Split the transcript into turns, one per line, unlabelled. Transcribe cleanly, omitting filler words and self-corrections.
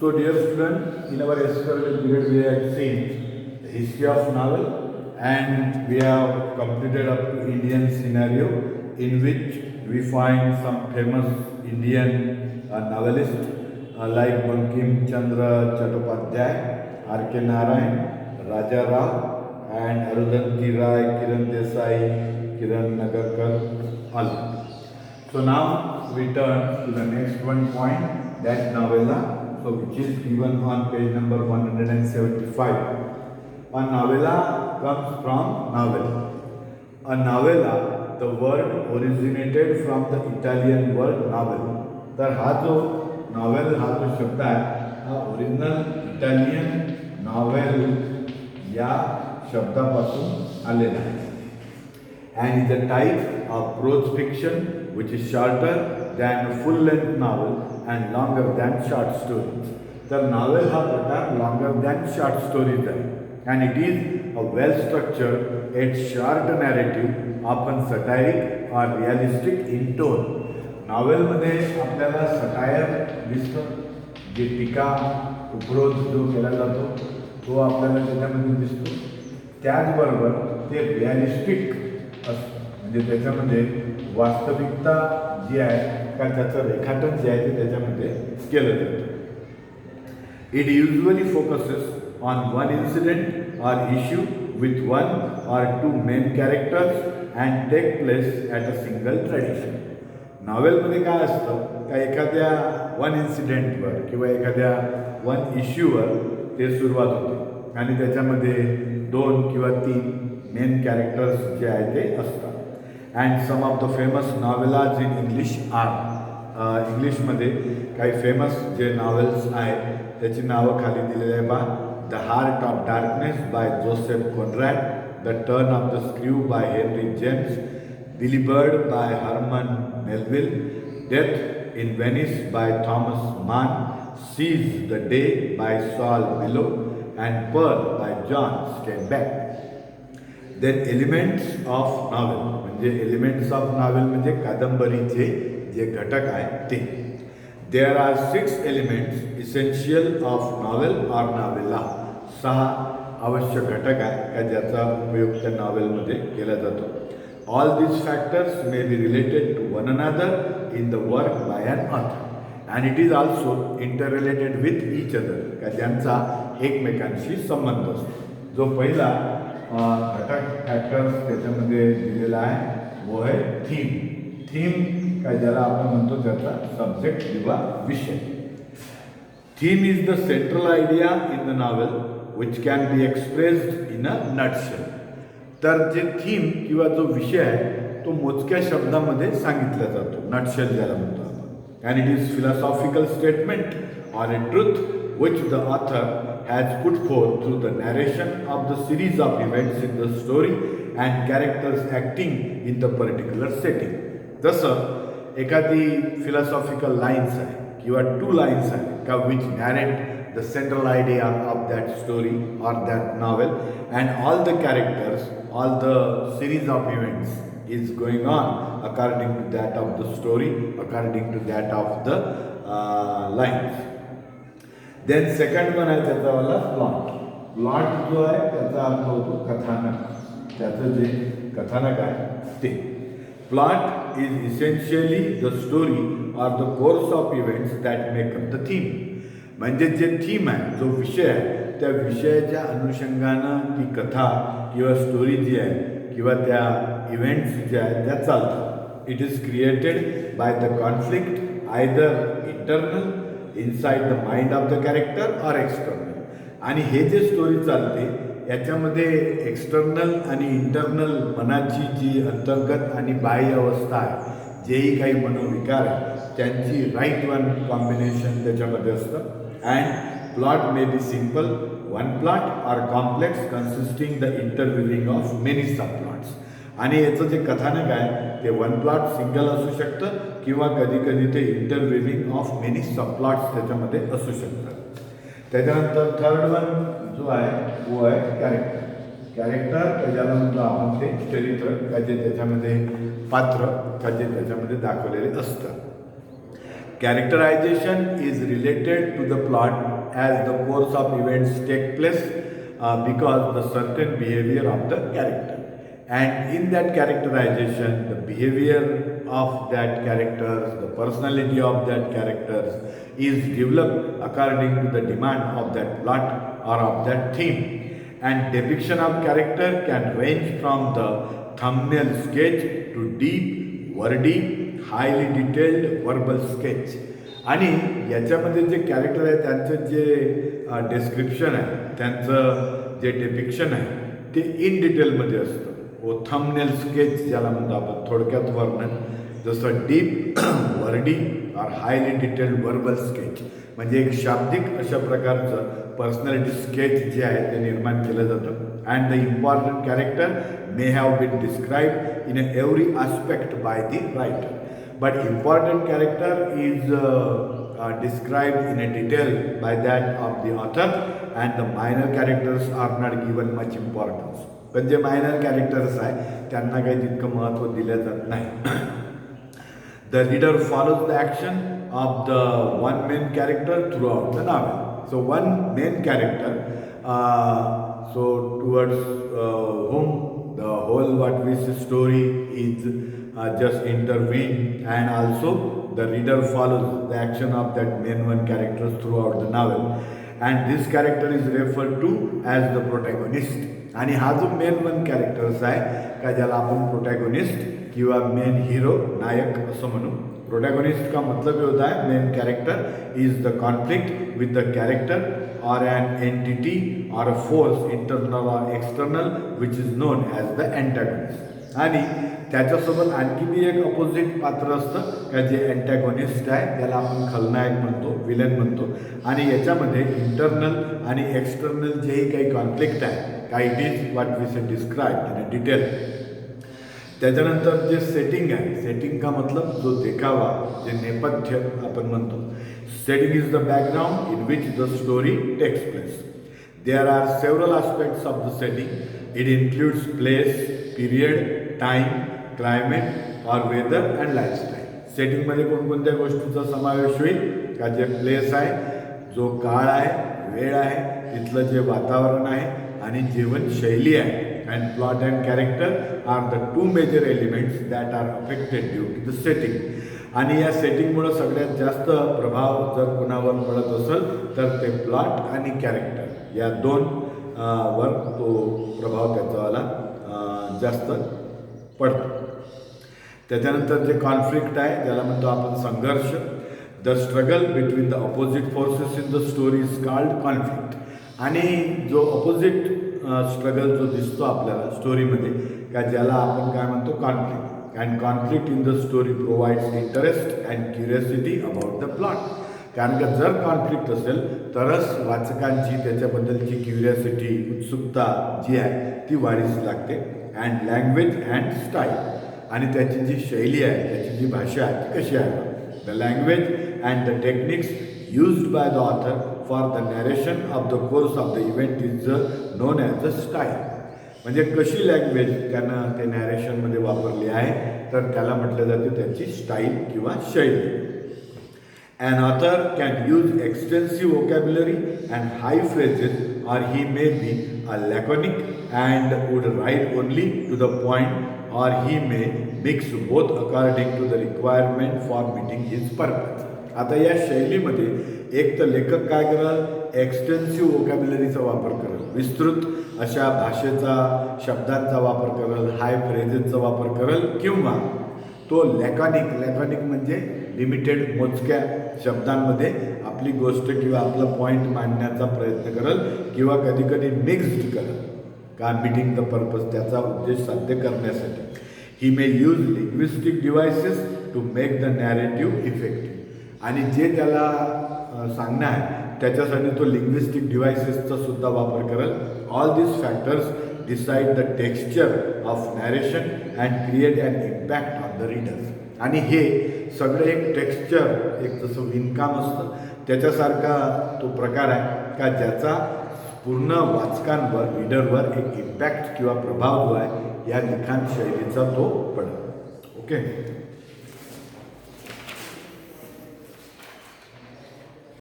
So dear student, in our yesterday period we have seen the history of novel and we have completed up to Indian scenario in which we find some famous Indian novelists like Bankim Chandra Chattopadhyay, R.K. Narayan, Raja Rao and Arundhati Rai, Kiran Desai, Kiran Nagarkar, all. So now we turn to the next one point, that novella, so which is given on page number 175. A novella comes from novel. A novella, the word originated from the Italian word novel. तर हा जो novel हा जो शब्द आहे हा original Italian novel या शब्दापासून आलेला आहे. And is a type of prose fiction which is shorter than a full-length novel and longer than short stories. तर novel हा प्रकार longer than short stories आहे and it is a well-structured yet short narrative, often satiric or realistic in tone. novel मध्ये आपल्याला satire दिसतं, जे टीका उपरोध जो केला जातो तो आपल्याला त्याच्यामध्ये दिसतो. त्याचबरोबर ते रिअलिस्टिक असतं, म्हणजे त्याच्यामध्ये वास्तविकता जी आहे का त्याचं रेखाटन जे आहे ते त्याच्यामध्ये केलं जातं. It usually focuses on one incident or issue with one or two main characters and take place at a single tradition. नॉवेलमध्ये काय असतं का एखाद्या वन इन्सिडेंटवर किंवा एखाद्या वन इश्यूवर ते सुरुवात होते आणि त्याच्यामध्ये 2 किंवा 3 मेन कॅरेक्टर्स जे आहे ते असतात. And some of the famous novellas in English are, इंग्लिशमध्ये काही फेमस जे नॉवेल्स आहेत त्याची नावं खाली दिलेली आहे. पहा, the heart of darkness by Joseph Conrad, the turn of the screw by Henry James, Billy Budd by Herman Melville, death in Venice by Thomas Mann, seize the day by Saul Bellow and pearl by John Steinbeck. Then elements of novel, म्हणजे elements of novel म्हणजे कादंबरीचे जे घटक आहेत ते. There are 6 elements essential of novel or novella. 6 आवश्यक घटक आहे का ज्याचा उपयोग त्या नॉवेलमध्ये केला जातो. All these factors may be related to one another in the work by an author and it is also interrelated with each other, का ज्यांचा एकमेकांशी संबंध असतो. जो पहिला घटक फॅक्टर्स त्याच्यामध्ये दिलेला आहे वो आहे थीम. थीम काय ज्याला आपण म्हणतो त्याचा सब्जेक्ट किंवा विषय. Theme is the central idea in the novel which can be expressed in a nutshell. तर जे थीम किंवा जो विषय आहे तो मोजक्या शब्दामध्ये सांगितला जातो, नटशेल ज्याला म्हणतो आपण. And it is philosophical statement or a truth which the author has put forth through the narration of the series of events in the story and characters acting in the particular setting. जसं एखादी philosophical lines आहे किंवा 2 lines आहे का which narrate the central idea of that story or that novel and all the characters, all the series of events is going on according to that of the story, according to that of the lines. Then second one आहे त्याचा वाला plot. Plot जो आहे त्याचा अर्थ होतो कथानक, त्याचं जे कथानक आहे ते. Plot is essentially the story or the course of events that make up the theme. म्हणजे जे थीम आहे, जो विषय आहे, त्या विषयाच्या अनुषंगानं ती कथा किंवा स्टोरी जी आहे किंवा त्या इव्हेंट्स ज्या आहेत त्या चालतात. It is created by the conflict either internal inside the mind of the character or external. आणि हे जे स्टोरी चालते याच्यामध्ये एक्सटर्नल आणि इंटरनल मनाची जी अंतर्गत आणि बाह्य अवस्था आहे, जेही काही मनोविकार आहे त्यांची राईट वन कॉम्बिनेशन त्याच्यामध्ये असतं. And plot may be simple one plot or complex consisting the interweaving of many subplots. आणि याचं जे कथानक आहे ते वन प्लॉट सिंगल असू शकतं किंवा कधी कधी ते इंटरव्ह्यूइंग ऑफ मेनी सब प्लॉट्स त्याच्यामध्ये असू शकतात. त्याच्यानंतर थर्ड वन जो आहे वो आहे कॅरेक्टर. कॅरेक्टर ज्याला म्हणतो आपण ते चरित्र का जे त्याच्यामध्ये पात्र का जे त्याच्यामध्ये दाखवलेले असतात. Characterization is related to the plot as the course of events take place because the certain behavior of the character. And in that characterization, the behavior of that characters, the personality of that characters is developed according to the demand of that plot or of that theme. And depiction of character can range from the thumbnail sketch to deep, wordy, highly detailed verbal sketch. आणि याच्यामध्ये जे character आहे त्यांचं जे description आहे, त्यांचं जे depiction आहे ते इन डिटेलमध्ये असतं. व थंबनेल स्केच ज्याला म्हणतो आपण, थोडक्यात वर्णन, जसं डीप, वर्डी और हायली डिटेल्ड वर्बल स्केच, म्हणजे एक शाब्दिक अशा प्रकारचं पर्सनॅलिटी स्केच जे आहे ते निर्माण केलं जातं. And the important character may have been described in every aspect by the writer. But important character is described in a detail by that of the author, and the minor characters are not given much importance. पण जे minor characters आहे त्यांना काही तितकं महत्त्व दिलं जात नाही. The reader follows the action of the one main character throughout the novel. So one main character, so towards whom the whole what we see story is just intervene, and also the reader follows the action of that main one character throughout the novel, and this character is referred to as the protagonist. आणि हा जो main one characters आहे का ज्याला आपण protagonist किंवा main hero, नायक असं म्हणू. प्रोटॅगोनिस्ट का मतलब ये होता है main character is the conflict with the character or an entity or a force internal or external which is known as the antagonist. आणि त्याच्यासोबत आणखी बी एक अपोजिट पात्र असतं का जे अँटॅगोनिस्ट आहे, त्याला आपण खलनायक म्हणतो, विलन म्हणतो. आणि याच्यामध्ये इंटरनल आणि एक्सटर्नल जेही काही कॉन्फ्लिक्ट आहे का it is what we say describe in a detail. त्याच्यानंतर जे सेटिंग आहे, सेटिंग का मतलब जो देखावा, जे नेपथ्य आपण म्हणतो. Setting is the background in which the story takes place. There are several aspects of the setting. It includes place, period, time, climate और वेदर अँड लाईफस्टाईल. सेटिंगमध्ये कोणकोणत्या गोष्टींचा समावेश होईल का जे प्लेस आहे, जो काळ आहे, वेळ आहे, तिथलं जे वातावरण आहे आणि जीवनशैली आहे. And plot and character are the two major elements that are affected due to the setting. आणि या सेटिंगमुळं सगळ्यात जास्त प्रभाव जर कुणावर पडत असेल तर ते प्लॉट आणि कॅरेक्टर या दोन वर तो प्रभाव त्याचावाला जास्त पडतो. त्याच्यानंतर जे कॉन्फ्लिक्ट आहे ज्याला म्हणतो आपण संघर्ष. The struggle between the opposite forces in the story is called conflict. आणि जो अपोजिट स्ट्रगल जो दिसतो आपल्याला स्टोरीमध्ये का ज्याला आपण काय म्हणतो conflict. And conflict in the story provides interest and curiosity about the plot. कारण का जर कॉन्फ्लिक्ट असेल तरच वाचकांची त्याच्याबद्दलची क्युरियोसिटी, उत्सुकता जी आहे ती वाढीस लागते. अँड लँग्वेज अँड स्टाईल, आणि त्याची जी शैली आहे, त्याची जी भाषा आहे ती कशी आहे. The language and the techniques used by the author for the narration of the course of the event is known as the style. म्हणजे कशी लँग्वेज त्यानं ते नॅरेशनमध्ये वापरली आहे तर त्याला म्हटलं जातं त्याची स्टाईल किंवा शैली. An author can use extensive vocabulary and high phrases, or he may be a laconic and would write only to the point, or he may mix both according to the requirement for meeting his purpose. आता या शैलीमध्ये एक तर लेखक काय करेल, extensive वोकॅब्युलरीचा वापर करेल, विस्तृत अशा भाषेचा शब्दांचा वापर करेल, हाय फ्रेजेसचा वापर करेल, किंवा तो लॅकॉनिक म्हणजे लिमिटेड मोजक्या शब्दांमध्ये आपली गोष्ट किंवा आपला पॉईंट मांडण्याचा प्रयत्न करेल, किंवा कधी कधी मिक्स्ड करेल का मीटिंग द पर्पज, त्याचा उद्देश साध्य करण्यासाठी. He may use linguistic devices to make the narrative effective. आणि जे त्याला सांगणं आहे त्याच्यासाठी तो लिंग्विस्टिक डिव्हायसेसचा सुद्धा वापर करेल. All this factors decide the texture of narration and create an impact on the readers. आणि हे सगळं एक टेक्स्चर, एक जसं विणकाम असतं त्याच्यासारखा तो प्रकार आहे का ज्याचा पूर्ण वाचकांवर, रीडरवर एक इम्पॅक्ट किंवा प्रभाव जो आहे या लिखाण शैलीचा तो पडेल. ओके.